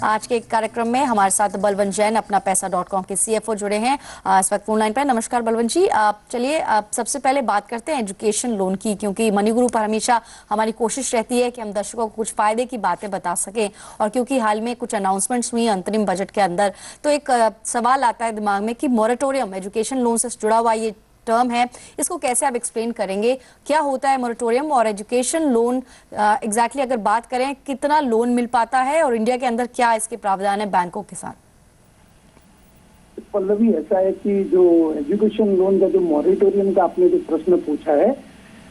आज के कार्यक्रम में हमारे साथ बलवंत जैन अपना पैसा.com के CFO जुड़े हैं इस वक्त फोन लाइन पर। नमस्कार बलवंत जी। चलिए सबसे पहले बात करते हैं एजुकेशन लोन की, क्योंकि मनी गुरु पर हमेशा हमारी कोशिश रहती है कि हम दर्शकों को कुछ फायदे की बातें बता सकें, और क्योंकि हाल में कुछ अनाउंसमेंट्स हुई अंतरिम बजट के अंदर, तो एक सवाल आता है दिमाग में कि मोरेटोरियम एजुकेशन लोन से जुड़ा हुआ ये टर्म है, इसको कैसे आप एक्सप्लेन करेंगे? क्या होता है मोरेटोरियम और एजुकेशन लोन? एग्जैक्टली अगर बात करें कितना लोन मिल पाता है और इंडिया के अंदर क्या इसके प्रावधान है बैंकों के साथ? पल्लवी, ऐसा है कि जो एजुकेशन लोन का जो मॉरिटोरियम का आपने जो प्रश्न पूछा है,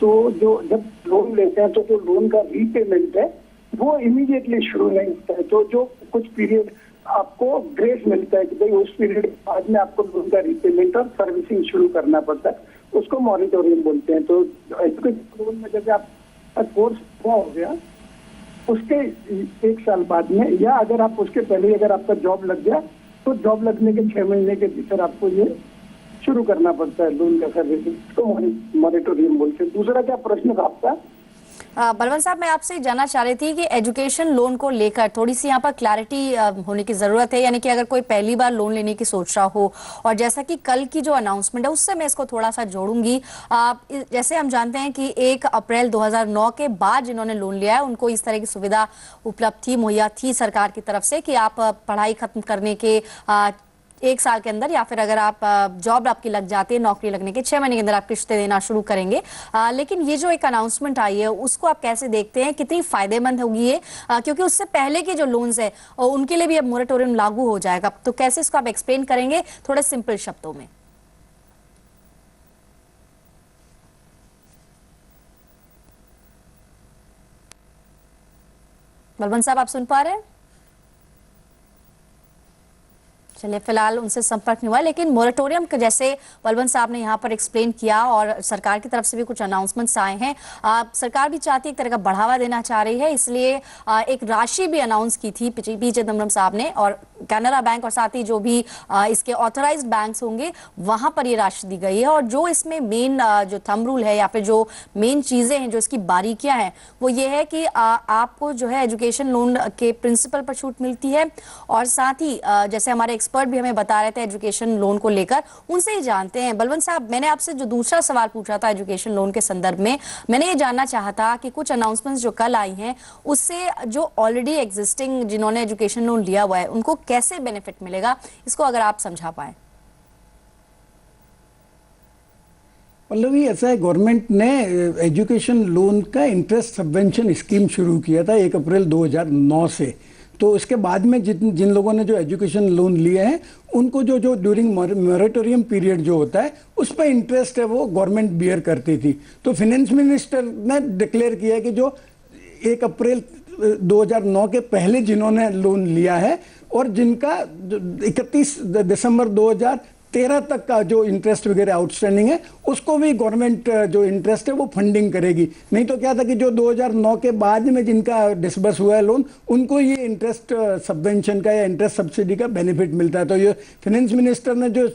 तो जो जब लोन लेते हैं तो जो लोन का रीपेमेंट है वो इमीडिएटली शुरू नहीं होता है। तो जो कुछ पीरियड आपको ग्रेस मिलता है कि भाई उस पीरियड बाद में आपको लोन का रीपेमेंट और सर्विसिंग शुरू करना पड़ता है, उसको मॉरिटोरियम बोलते हैं। तो एजुकेशन लोन में जब आपका कोर्स पूरा हो गया उसके 1 साल बाद में, या अगर आप उसके पहले अगर आपका जॉब लग गया तो जॉब लगने के 6 महीने के भीतर आपको ये शुरू करना पड़ता है लोन का सर्विसिंग, तो मॉरिटोरियम बोलते हैं। दूसरा क्या प्रश्न था आपका? बलवंत साहब, मैं आपसे जानना चाह रही थी कि एजुकेशन लोन को लेकर थोड़ी सी यहाँ पर क्लैरिटी होने की जरूरत है, यानी कि अगर कोई पहली बार लोन लेने की सोच रहा हो, और जैसा कि कल की जो अनाउंसमेंट है उससे मैं इसको थोड़ा सा जोड़ूंगी। जैसे हम जानते हैं कि 1 अप्रैल 2009 के बाद जिन्होंने लोन लिया है उनको इस तरह की सुविधा उपलब्ध थी, मुहैया थी सरकार की तरफ से कि आप पढ़ाई खत्म करने के 1 साल के अंदर, या फिर अगर आप जॉब आपकी लग जाती है, नौकरी लगने के 6 महीने के अंदर आप किस्तें देना शुरू करेंगे। लेकिन ये जो एक अनाउंसमेंट आई है उसको आप कैसे देखते हैं, कितनी फायदेमंद होगी ये? क्योंकि उससे पहले के जो लोन्स है उनके लिए भी अब मोरेटोरियम लागू हो जाएगा, तो कैसे इसको आप एक्सप्लेन करेंगे थोड़े सिंपल शब्दों में? बलवंत साहब, आप सुन पा रहे हैं? चलिए, फिलहाल उनसे संपर्क नहीं हुआ, लेकिन मोरेटोरियम के जैसे बलवंत साहब ने यहाँ पर एक्सप्लेन किया और सरकार की तरफ से भी कुछ अनाउंसमेंट्स आए हैं। सरकार भी चाहती है एक तरह का बढ़ावा देना चाह रही है, इसलिए एक राशि भी अनाउंस की थी पी चिदम्बरम साहब ने, और कैनरा बैंक और साथ ही जो भी इसके ऑथराइज्ड बैंक्स होंगे वहां पर ये राशि दी गई है। और जो इसमें मेन जो थंब रूल है या फिर जो मेन चीजें हैं, जो इसकी बारीकियां हैं, वो ये है कि आपको जो है एजुकेशन लोन के प्रिंसिपल पर छूट मिलती है, और साथ ही जैसे हमारे एक्सपर्ट भी हमें बता रहे थे एजुकेशन लोन को लेकर, उनसे ही जानते हैं। बलवंत साहब, मैंने आपसे जो दूसरा सवाल पूछा था एजुकेशन लोन के संदर्भ में, मैंने ये जानना चाहा था कि कुछ अनाउंसमेंट्स जो कल आई हैं उससे जो ऑलरेडी एग्जिस्टिंग जिन्होंने एजुकेशन लोन लिया हुआ है उनको कैसे बेनिफिट मिलेगा, इसको अगर आप समझा पाए। पल्लवी, ऐसा है, गवर्नमेंट ने एजुकेशन लोन का इंटरेस्ट सबवेंशन स्कीम शुरू किया था 1 अप्रैल 2009 से। तो उसके बाद में जिन लोगों ने जो एजुकेशन लोन लिए हैं उनको जो ड्यूरिंग मोरेटोरियम पीरियड जो होता है उस पर इंटरेस्ट है वो गवर्नमेंट बियर करती थी। तो फाइनेंस मिनिस्टर ने डिक्लेयर किया है कि जो 1 अप्रैल 2009 के पहले जिन्होंने लोन लिया है और जिनका 31 दिसंबर 2013 तक का जो इंटरेस्ट वगैरह आउटस्टैंडिंग है उसको भी गवर्नमेंट जो इंटरेस्ट है वो फंडिंग करेगी। नहीं तो क्या था कि जो 2009 के बाद में जिनका डिसबर्स हुआ है लोन, उनको ये इंटरेस्ट सबवेंशन का या इंटरेस्ट सब्सिडी का बेनिफिट मिलता है। तो ये फाइनेंस मिनिस्टर ने जो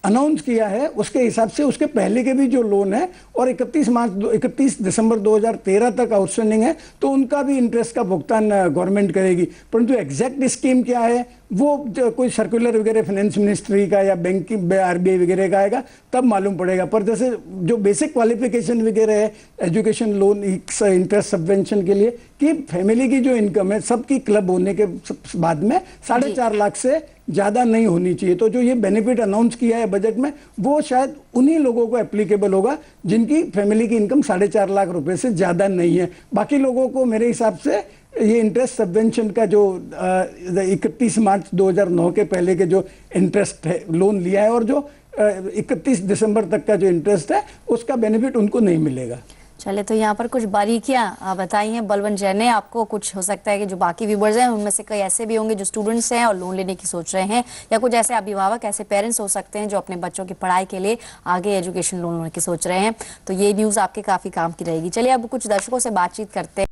अनाउंस किया है उसके हिसाब से उसके पहले के भी जो लोन है और 31 दिसंबर 2013 तक आउटस्टैंडिंग है, तो उनका भी इंटरेस्ट का भुगतान गवर्नमेंट करेगी। परंतु एग्जैक्ट स्कीम क्या है वो कोई सर्कुलर वगैरह फाइनेंस मिनिस्ट्री का या बैंकिंग RBI वगैरह का आएगा तब मालूम पड़ेगा। पर जैसे जो बेसिक क्वालिफिकेशन वगैरह है एजुकेशन लोन इंटरेस्ट सबवेंशन के लिए कि फैमिली की जो इनकम है सबकी क्लब होने के बाद में 4.5 लाख से ज़्यादा नहीं होनी चाहिए। तो जो ये बेनिफिट अनाउंस किया है बजट में वो शायद उन्हीं लोगों को एप्लीकेबल होगा जिनकी फैमिली की इनकम 4.5 लाख रुपए से ज़्यादा नहीं है। बाकी लोगों को मेरे हिसाब से ये इंटरेस्ट सबवेंशन का जो 31 मार्च 2009 के पहले के जो इंटरेस्ट है लोन लिया है और जो 31 दिसंबर तक का जो इंटरेस्ट है उसका बेनिफिट उनको नहीं मिलेगा। चले, तो यहाँ पर कुछ बारीकियां बताई हैं बलवंत जैन ने। आपको कुछ हो सकता है कि जो बाकी व्यूअर्स हैं उनमें से कई ऐसे भी होंगे जो स्टूडेंट्स हैं और लोन लेने की सोच रहे हैं, या कुछ ऐसे अभिभावक, ऐसे पेरेंट्स हो सकते हैं जो अपने बच्चों की पढ़ाई के लिए आगे एजुकेशन लोन लेने की सोच रहे हैं। तो ये न्यूज़ आपके काफ़ी काम की रहेगी। चलिए, अब कुछ दर्शकों से बातचीत करते हैं।